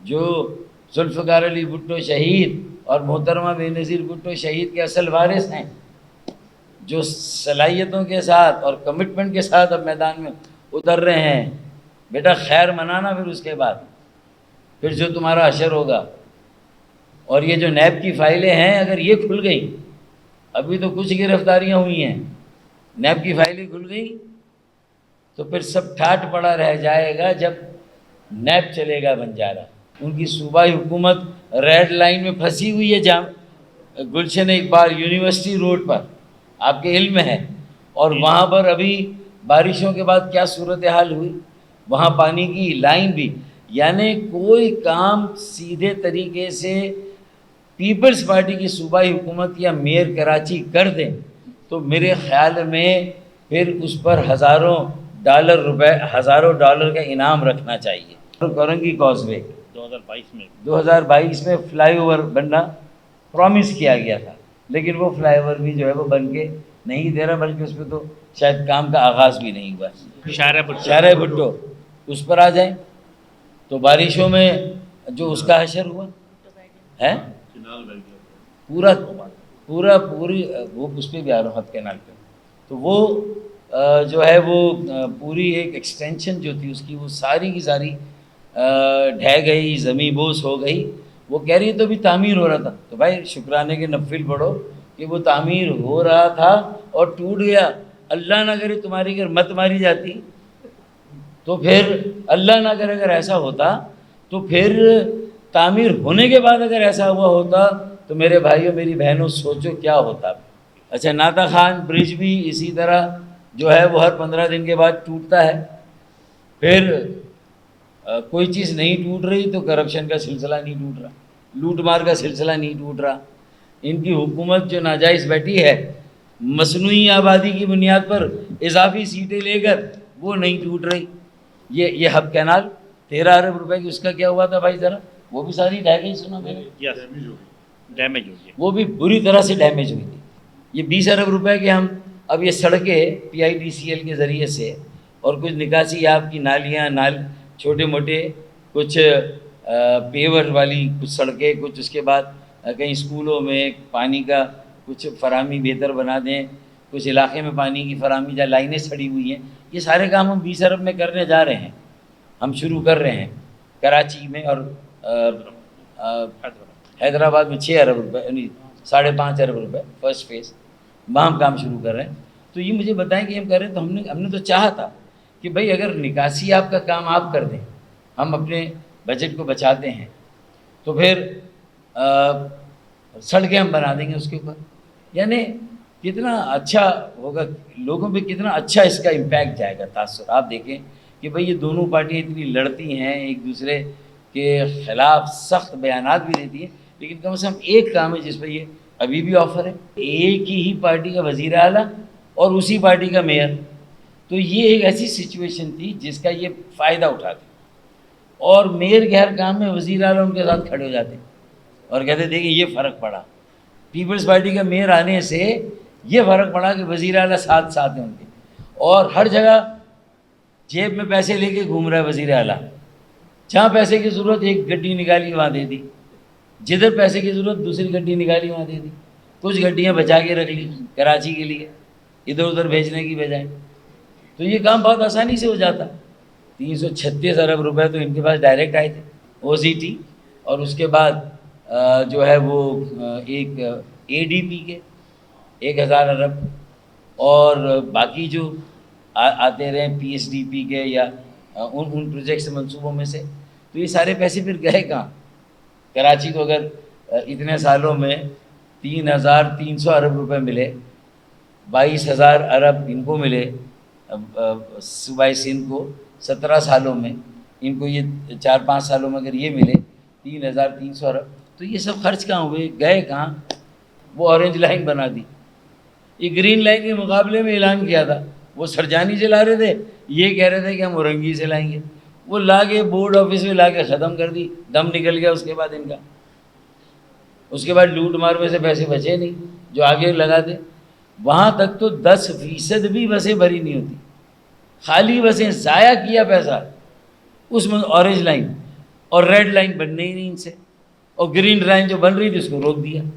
جو ذوالفقار علی بھٹو شہید اور محترمہ بے نظیر بھٹو شہید کے اصل وارث ہیں، جو صلاحیتوں کے ساتھ اور کمٹمنٹ کے ساتھ اب میدان میں اتر رہے ہیں. بیٹا خیر منانا پھر اس کے بعد، پھر جو تمہارا حشر ہوگا. اور یہ جو نیب کی فائلیں ہیں اگر یہ کھل گئی، ابھی تو کچھ گرفتاریاں ہوئی ہیں، نیب کی فائلیں کھل گئی تو پھر سب ٹھاٹ پڑا رہ جائے گا. جب نیب چلے گا بنجارہ، ان کی صوبائی حکومت ریڈ لائن میں پھنسی ہوئی ہے، گلشن اقبال یونیورسٹی روڈ پر، آپ کے علم میں ہے. اور وہاں پر ابھی بارشوں کے بعد کیا صورتحال ہوئی، وہاں پانی کی لائن بھی. یعنی کوئی کام سیدھے طریقے سے پیپلز پارٹی کی صوبائی حکومت یا میئر کراچی کر دیں تو میرے خیال میں پھر اس پر ہزاروں ڈالر کا انعام رکھنا چاہیے. کورنگی کاز وے 2022 میں فلائی اوور بننا پرومس کیا گیا تھا، لیکن وہ فلائی اوور بھی جو ہے وہ بن کے نہیں دے رہا، بلکہ اس پہ تو شاید کام کا آغاز بھی نہیں ہوا. شارع بھٹو اس پر آ جائیں تو بارشوں میں جو اس کا حشر ہوا ہے پوری وہ اس پہ بھی آ رہا ہوں ہتھ کینال پہ، تو وہ جو ہے وہ پوری ایک ایکسٹینشن جو تھی اس کی وہ ساری کی ساری ڈھہ گئی، زمین بوس ہو گئی. وہ کہہ رہی ہے تو بھی تعمیر ہو رہا تھا. تو بھائی شکرانے کے نفل پڑھو کہ وہ تعمیر ہو رہا تھا اور ٹوٹ گیا. اللہ نہ کرے تمہاری اگر مت ماری جاتی تو پھر، اللہ نہ کرے اگر ایسا ہوتا تو پھر تعمیر ہونے کے بعد اگر ایسا ہوا ہوتا تو میرے بھائیوں میری بہنوں سوچو کیا ہوتا. اچھا ناتا خان برج بھی اسی طرح جو ہے وہ ہر 15 دن کے بعد ٹوٹتا ہے. پھر کوئی چیز نہیں ٹوٹ رہی تو کرپشن کا سلسلہ نہیں ٹوٹ رہا، لوٹ مار کا سلسلہ نہیں ٹوٹ رہا. ان کی حکومت جو ناجائز بیٹھی ہے مصنوعی آبادی کی بنیاد پر اضافی سیٹیں لے کر، وہ نہیں ٹوٹ رہی. یہ ہب کینال 13 ارب روپے کی، اس کا کیا ہوا تھا بھائی ذرا؟ وہ بھی ساری ڈھہ گئی، سنا میں نے، ڈیمیج ہو گئی، وہ بھی بری طرح سے ڈیمیج ہوئی تھی. یہ 20 ارب روپے کے ہم اب یہ سڑکیں PIDCL کے ذریعے سے اور کچھ نکاسی آپ کی نالیاں چھوٹے موٹے کچھ پیور والی کچھ سڑکیں، کچھ اس کے بعد کہیں اسکولوں میں پانی کا کچھ فراہمی بہتر بنا دیں، کچھ علاقے میں پانی کی فراہمی جہاں لائنیں سڑی ہوئی ہیں. یہ سارے کام ہم 20 ارب میں کرنے جا رہے ہیں. ہم شروع کر رہے ہیں کراچی میں اور حیدرآباد میں 6 ارب روپے یعنی 5.5 ارب روپے فرسٹ فیز، وہاں ہم کام شروع کر رہے ہیں. تو یہ مجھے بتائیں کہ ہم کر رہے ہیں تو ہم نے تو چاہا تھا کہ بھائی اگر نکاسی آپ کا کام آپ کر دیں، ہم اپنے بجٹ کو بچاتے ہیں تو پھر سڑکیں ہم بنا دیں گے اس کے اوپر. یعنی کتنا اچھا ہوگا، لوگوں پہ کتنا اچھا اس کا امپیکٹ جائے گا، تاثر. آپ دیکھیں کہ بھئی یہ دونوں پارٹیاں اتنی لڑتی ہیں، ایک دوسرے کے خلاف سخت بیانات بھی دیتی ہیں، لیکن کم سے کم ایک کام ہے جس پہ یہ ابھی بھی آفر ہے، ایک ہی پارٹی کا وزیر اعلیٰ اور اسی پارٹی کا میئر. تو یہ ایک ایسی سچویشن تھی جس کا یہ فائدہ اٹھاتے اور میئر کے ہر کام میں وزیر اعلیٰ ان کے ساتھ کھڑے ہو جاتے اور کہتے دیکھیں یہ فرق پڑا پیپلز پارٹی کا میئر آنے سے، یہ فرق پڑا کہ وزیر اعلیٰ ساتھ ہیں ان کے، اور ہر جگہ جیب میں پیسے لے کے گھوم رہا ہے وزیر اعلیٰ. جہاں پیسے کی ضرورت ایک گڈی نکالی وہاں دے دی، جدھر پیسے کی ضرورت دوسری گڈی نکالی وہاں دے دی. کچھ گڈیاں بچا کے رکھ لی کراچی کے لیے ادھر ادھر بھیجنے کی بجائے. تو یہ کام بہت آسانی سے ہو جاتا. 336 ارب روپے تو ان کے پاس ڈائریکٹ آئے تھے OCT، اور اس کے بعد جو ہے وہ ایک ADP کے 1000 ارب، اور باقی جو آتے رہے PSDP کے یا ان پروجیکٹس منصوبوں میں سے. تو یہ سارے پیسے پھر گئے کہاں؟ کراچی کو اگر اتنے سالوں میں 3300 ارب روپے ملے، 22,000 ارب ان کو ملے صوبائی سندھ کو 17 سالوں میں، ان کو یہ 4-5 سالوں میں اگر یہ ملے 3,300 ارب، تو یہ سب خرچ کہاں ہوئے، گئے کہاں؟ وہ اورنج لائن بنا دی. یہ گرین لائن کے مقابلے میں اعلان کیا تھا، وہ سرجانی سے لا رہے تھے، یہ کہہ رہے تھے کہ ہم اورنگی سے لائیں گے. وہ لا کے بورڈ آفس میں لا کے ختم کر دی، دم نکل گیا اس کے بعد ان کا. اس کے بعد لوٹ مار میں سے پیسے بچے نہیں جو آگے لگا دے. وہاں تک تو 10% بھی بسیں بھری نہیں ہوتی، خالی بسیں، ضائع کیا پیسہ اس میں. اورنج لائن اور ریڈ لائن بننے ہی نہیں ان سے, اور گرین لائن جو بن رہی تھی اس کو روک دیا.